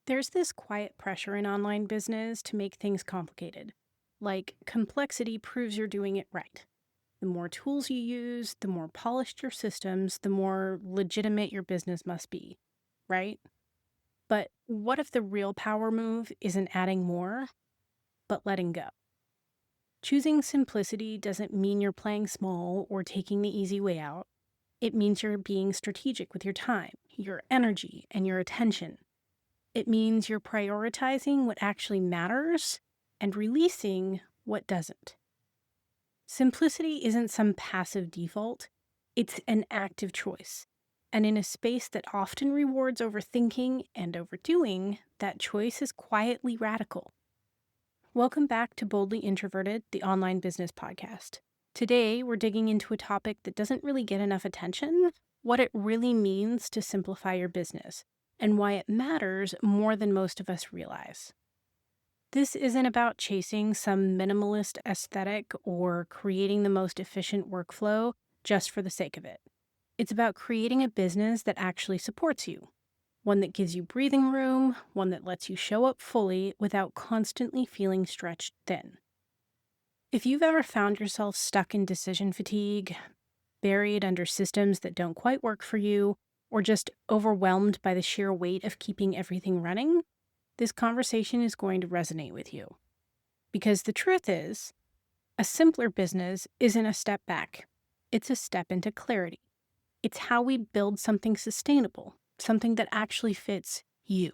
There's this quiet pressure in online business to make things complicated. Like, complexity proves you're doing it right. The more tools you use, the more polished your systems, the more legitimate your business must be, right? But what if the real power move isn't adding more, but letting go? Choosing simplicity doesn't mean you're playing small or taking the easy way out. It means you're being strategic with your time, your energy, and your attention. It means you're prioritizing what actually matters and releasing what doesn't. Simplicity isn't some passive default, it's an active choice. And in a space that often rewards overthinking and overdoing, that choice is quietly radical. Welcome back to Boldly Introverted, the online business podcast. Today, we're digging into a topic that doesn't really get enough attention: what it really means to simplify your business, and why it matters more than most of us realize. This isn't about chasing some minimalist aesthetic or creating the most efficient workflow just for the sake of it. It's about creating a business that actually supports you, one that gives you breathing room, one that lets you show up fully without constantly feeling stretched thin. If you've ever found yourself stuck in decision fatigue, buried under systems that don't quite work for you, or just overwhelmed by the sheer weight of keeping everything running, this conversation is going to resonate with you. Because the truth is, a simpler business isn't a step back, it's a step into clarity. It's how we build something sustainable, something that actually fits you.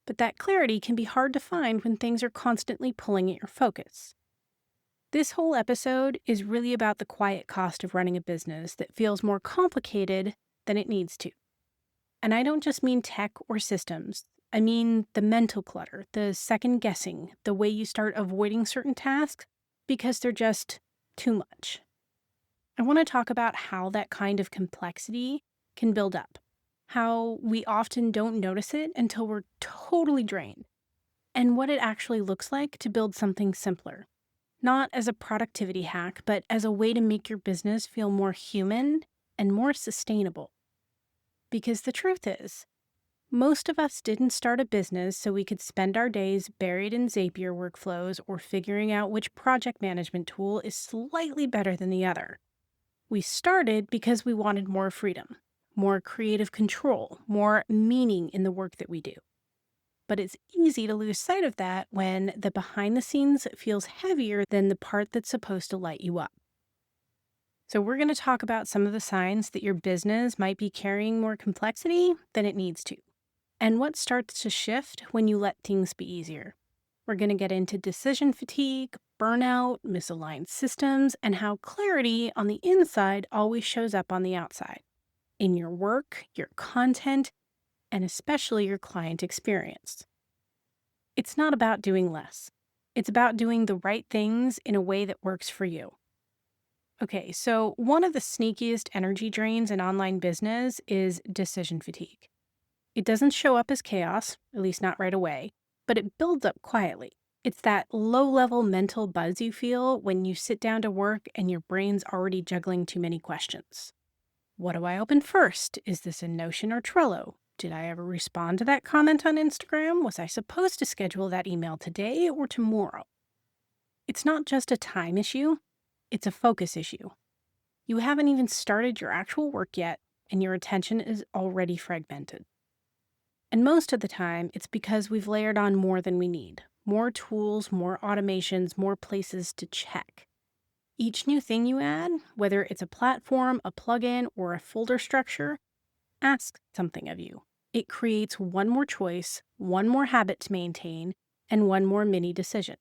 But that clarity can be hard to find when things are constantly pulling at your focus. This whole episode is really about the quiet cost of running a business that feels more complicated than it needs to. And I don't just mean tech or systems. I mean the mental clutter, the second guessing, the way you start avoiding certain tasks because they're just too much. I want to talk about how that kind of complexity can build up, how we often don't notice it until we're totally drained, and what it actually looks like to build something simpler. Not as a productivity hack, but as a way to make your business feel more human and more sustainable. Because the truth is, most of us didn't start a business so we could spend our days buried in Zapier workflows or figuring out which project management tool is slightly better than the other. We started because we wanted more freedom, more creative control, more meaning in the work that we do. But it's easy to lose sight of that when the behind the scenes feels heavier than the part that's supposed to light you up. So we're going to talk about some of the signs that your business might be carrying more complexity than it needs to, and what starts to shift when you let things be easier. We're going to get into decision fatigue, burnout, misaligned systems, and how clarity on the inside always shows up on the outside, in your work, your content, and especially your client experience. It's not about doing less. It's about doing the right things in a way that works for you. Okay, so one of the sneakiest energy drains in online business is decision fatigue. It doesn't show up as chaos, at least not right away, but it builds up quietly. It's that low-level mental buzz you feel when you sit down to work and your brain's already juggling too many questions. What do I open first? Is this in Notion or Trello? Did I ever respond to that comment on Instagram? Was I supposed to schedule that email today or tomorrow? It's not just a time issue, it's a focus issue. You haven't even started your actual work yet, and your attention is already fragmented. And most of the time, it's because we've layered on more than we need. More tools, more automations, more places to check. Each new thing you add, whether it's a platform, a plugin, or a folder structure, asks something of you. It creates one more choice, one more habit to maintain, and one more mini decision.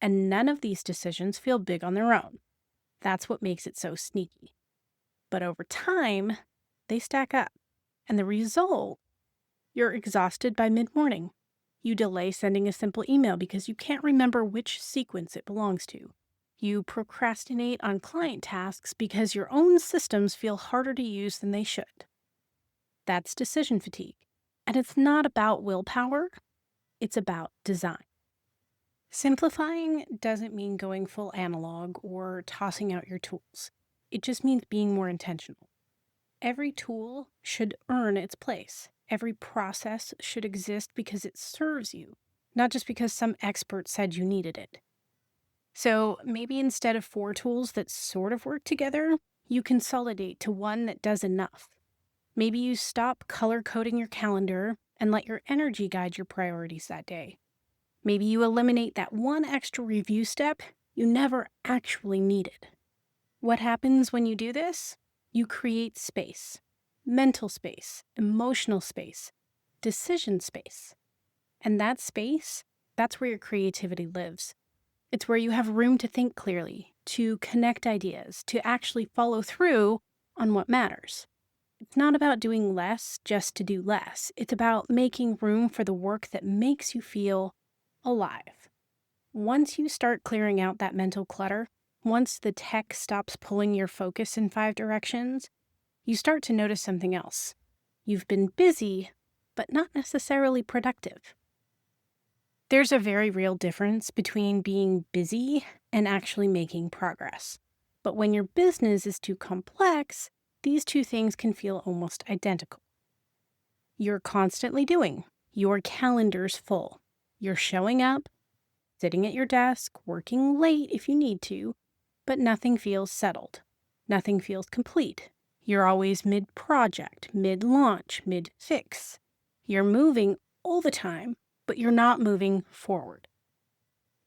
And none of these decisions feel big on their own. That's what makes it so sneaky. But over time, they stack up. And the result: you're exhausted by mid-morning. You delay sending a simple email because you can't remember which sequence it belongs to. You procrastinate on client tasks because your own systems feel harder to use than they should. That's decision fatigue. And it's not about willpower, it's about design. Simplifying doesn't mean going full analog or tossing out your tools. It just means being more intentional. Every tool should earn its place. Every process should exist because it serves you, not just because some expert said you needed it. So maybe instead of 4 tools that sort of work together, you consolidate to one that does enough. Maybe you stop color coding your calendar and let your energy guide your priorities that day. Maybe you eliminate that one extra review step you never actually needed. What happens when you do this? You create space, mental space, emotional space, decision space. And that space, that's where your creativity lives. It's where you have room to think clearly, to connect ideas, to actually follow through on what matters. It's not about doing less just to do less. It's about making room for the work that makes you feel alive. Once you start clearing out that mental clutter, once the tech stops pulling your focus in 5 directions, you start to notice something else. You've been busy, but not necessarily productive. There's a very real difference between being busy and actually making progress. But when your business is too complex, these two things can feel almost identical. You're constantly doing. Your calendar's full. You're showing up, sitting at your desk, working late if you need to, but nothing feels settled. Nothing feels complete. You're always mid-project, mid-launch, mid-fix. You're moving all the time, but you're not moving forward.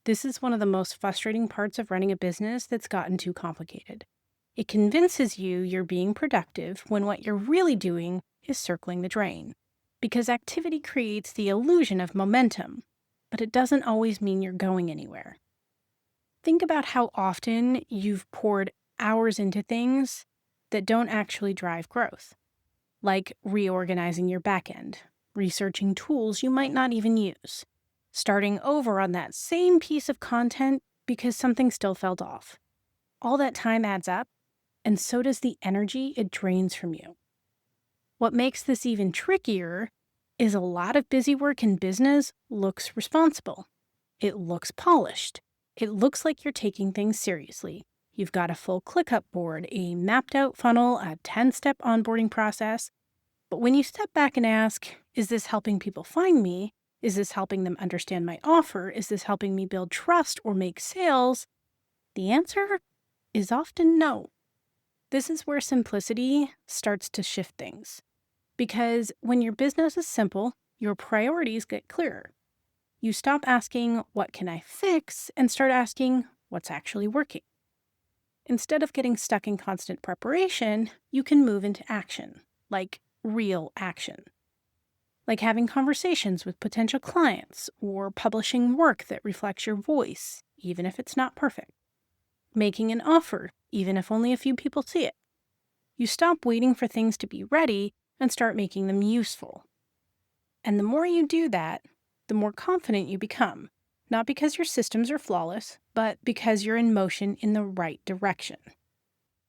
This is one of the most frustrating parts of running a business that's gotten too complicated. It convinces you you're being productive when what you're really doing is circling the drain. Because activity creates the illusion of momentum, but it doesn't always mean you're going anywhere. Think about how often you've poured hours into things that don't actually drive growth, like reorganizing your backend, researching tools you might not even use, starting over on that same piece of content because something still felt off. All that time adds up, and so does the energy it drains from you. What makes this even trickier is a lot of busy work in business looks responsible. It looks polished. It looks like you're taking things seriously. You've got a full ClickUp board, a mapped out funnel, a 10-step onboarding process. But when you step back and ask, is this helping people find me? Is this helping them understand my offer? Is this helping me build trust or make sales? The answer is often no. This is where simplicity starts to shift things. Because when your business is simple, your priorities get clearer. You stop asking, what can I fix, and start asking, what's actually working. Instead of getting stuck in constant preparation, you can move into action, like real action. Like having conversations with potential clients or publishing work that reflects your voice, even if it's not perfect. Making an offer, even if only a few people see it. You stop waiting for things to be ready and start making them useful. And the more you do that, the more confident you become, not because your systems are flawless, but because you're in motion in the right direction.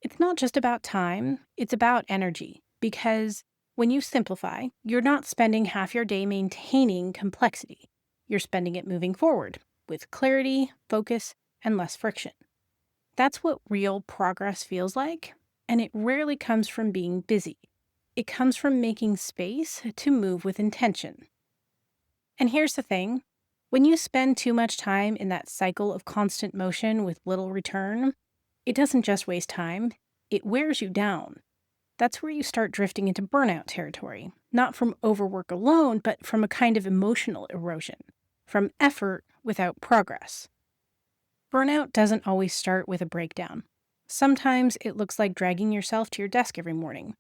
It's not just about time, it's about energy, because when you simplify, you're not spending half your day maintaining complexity. You're spending it moving forward with clarity, focus, and less friction. That's what real progress feels like, and it rarely comes from being busy. It comes from making space to move with intention. And here's the thing. When you spend too much time in that cycle of constant motion with little return, it doesn't just waste time, it wears you down. That's where you start drifting into burnout territory, not from overwork alone, but from a kind of emotional erosion, from effort without progress. Burnout doesn't always start with a breakdown. Sometimes it looks like dragging yourself to your desk every morning,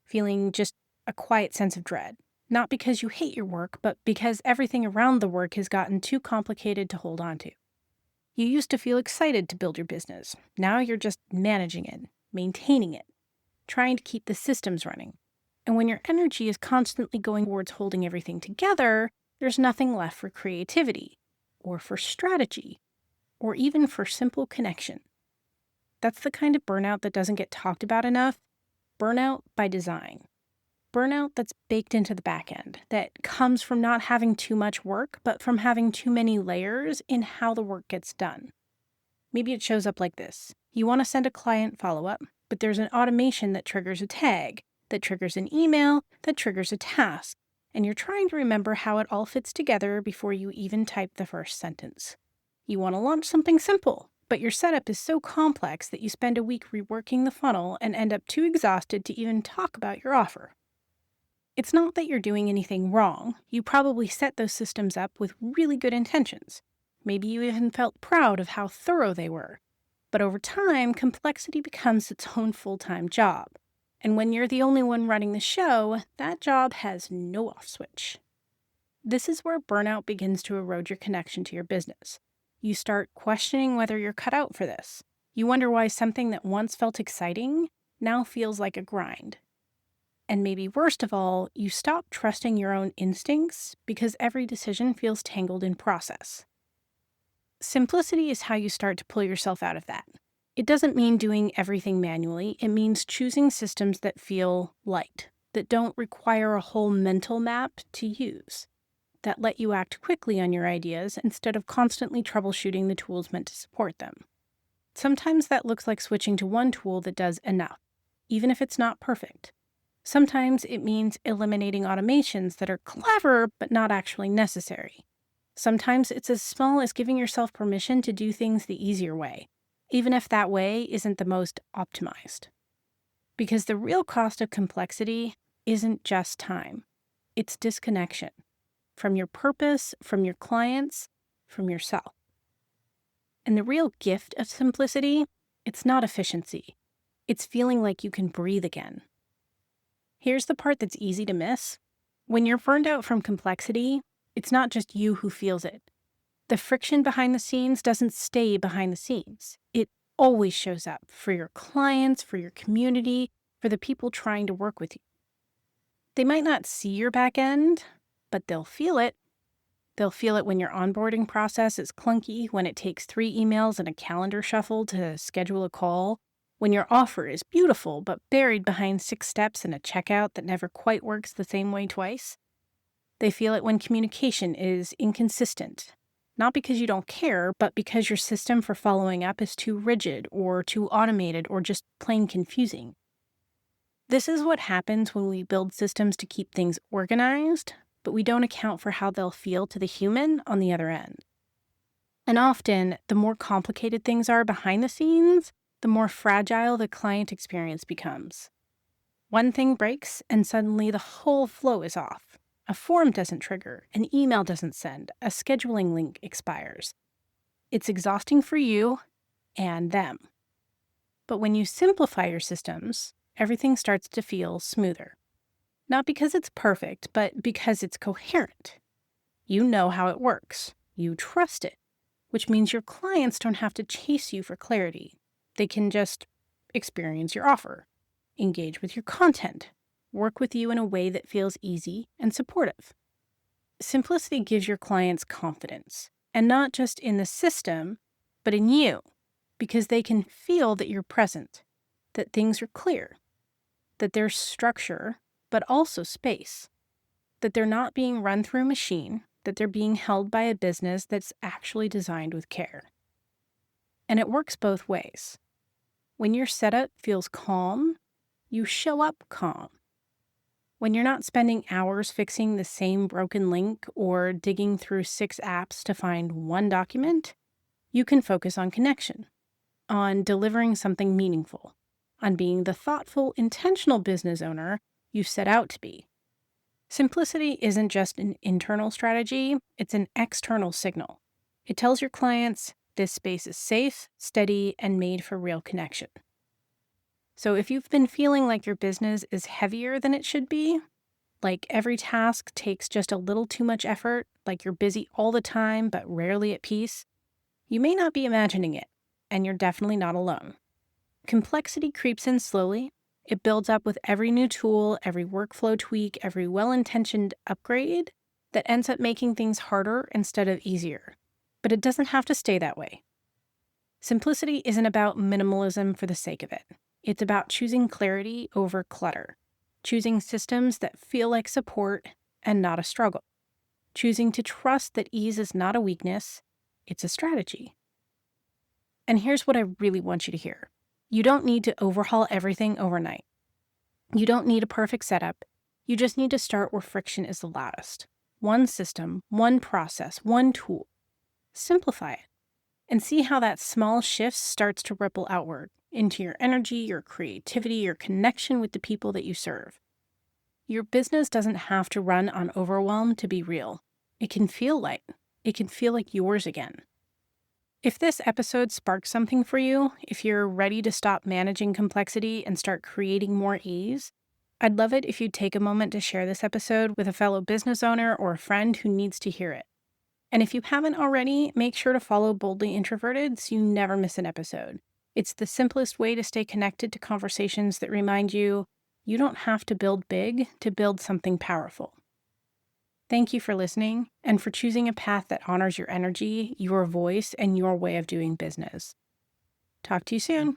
feeling just a quiet sense of dread. Not because you hate your work, but because everything around the work has gotten too complicated to hold on to. You used to feel excited to build your business. Now you're just managing it, maintaining it, trying to keep the systems running. And when your energy is constantly going towards holding everything together, there's nothing left for creativity, or for strategy, or even for simple connection. That's the kind of burnout that doesn't get talked about enough. Burnout by design. Burnout that's baked into the back end, that comes from not having too much work, but from having too many layers in how the work gets done. Maybe it shows up like this. You want to send a client follow-up, but there's an automation that triggers a tag, that triggers an email, that triggers a task. and you're trying to remember how it all fits together before you even type the first sentence. You want to launch something simple, but your setup is so complex that you spend a week reworking the funnel and end up too exhausted to even talk about your offer. It's not that you're doing anything wrong. You probably set those systems up with really good intentions. Maybe you even felt proud of how thorough they were. But over time, complexity becomes its own full-time job. And when you're the only one running the show, that job has no off switch. This is where burnout begins to erode your connection to your business. You start questioning whether you're cut out for this. You wonder why something that once felt exciting now feels like a grind. And maybe worst of all, you stop trusting your own instincts because every decision feels tangled in process. Simplicity is how you start to pull yourself out of that. It doesn't mean doing everything manually. It means choosing systems that feel light, that don't require a whole mental map to use, that let you act quickly on your ideas instead of constantly troubleshooting the tools meant to support them. Sometimes that looks like switching to one tool that does enough, even if it's not perfect. Sometimes it means eliminating automations that are clever but not actually necessary. Sometimes it's as small as giving yourself permission to do things the easier way, even if that way isn't the most optimized. Because the real cost of complexity isn't just time. It's disconnection from your purpose, from your clients, from yourself. And the real gift of simplicity, it's not efficiency. It's feeling like you can breathe again. Here's the part that's easy to miss. When you're burned out from complexity, it's not just you who feels it. The friction behind the scenes doesn't stay behind the scenes. It always shows up for your clients, for your community, for the people trying to work with you. They might not see your back end, but they'll feel it. They'll feel it when your onboarding process is clunky, when it takes 3 emails and a calendar shuffle to schedule a call, when your offer is beautiful but buried behind 6 steps and a checkout that never quite works the same way twice. They feel it when communication is inconsistent, not because you don't care, but because your system for following up is too rigid or too automated or just plain confusing. This is what happens when we build systems to keep things organized, but we don't account for how they'll feel to the human on the other end. And often, the more complicated things are behind the scenes, the more fragile the client experience becomes. One thing breaks, and suddenly the whole flow is off. A form doesn't trigger, an email doesn't send, a scheduling link expires. It's exhausting for you and them. But when you simplify your systems, everything starts to feel smoother. Not because it's perfect, but because it's coherent. You know how it works. You trust it, which means your clients don't have to chase you for clarity. They can just experience your offer, engage with your content, work with you in a way that feels easy and supportive. Simplicity gives your clients confidence, and not just in the system, but in you, because they can feel that you're present, that things are clear, that there's structure, but also space, that they're not being run through a machine, that they're being held by a business that's actually designed with care. And it works both ways. When your setup feels calm, you show up calm. When you're not spending hours fixing the same broken link or digging through 6 apps to find one document, you can focus on connection, on delivering something meaningful, on being the thoughtful, intentional business owner you set out to be. Simplicity isn't just an internal strategy, it's an external signal. It tells your clients this space is safe, steady, and made for real connection. So if you've been feeling like your business is heavier than it should be, like every task takes just a little too much effort, like you're busy all the time but rarely at peace, you may not be imagining it, and you're definitely not alone. Complexity creeps in slowly. It builds up with every new tool, every workflow tweak, every well-intentioned upgrade that ends up making things harder instead of easier. But it doesn't have to stay that way. Simplicity isn't about minimalism for the sake of it. It's about choosing clarity over clutter, choosing systems that feel like support and not a struggle, choosing to trust that ease is not a weakness, it's a strategy. And here's what I really want you to hear. You don't need to overhaul everything overnight. You don't need a perfect setup. You just need to start where friction is the loudest. One system, one process, one tool. Simplify it and see how that small shift starts to ripple outward into your energy, your creativity, your connection with the people that you serve. Your business doesn't have to run on overwhelm to be real. It can feel light. It can feel like yours again. If this episode sparked something for you, if you're ready to stop managing complexity and start creating more ease, I'd love it if you'd take a moment to share this episode with a fellow business owner or a friend who needs to hear it. And if you haven't already, make sure to follow Boldly Introverted so you never miss an episode. It's the simplest way to stay connected to conversations that remind you don't have to build big to build something powerful. Thank you for listening and for choosing a path that honors your energy, your voice, and your way of doing business. Talk to you soon.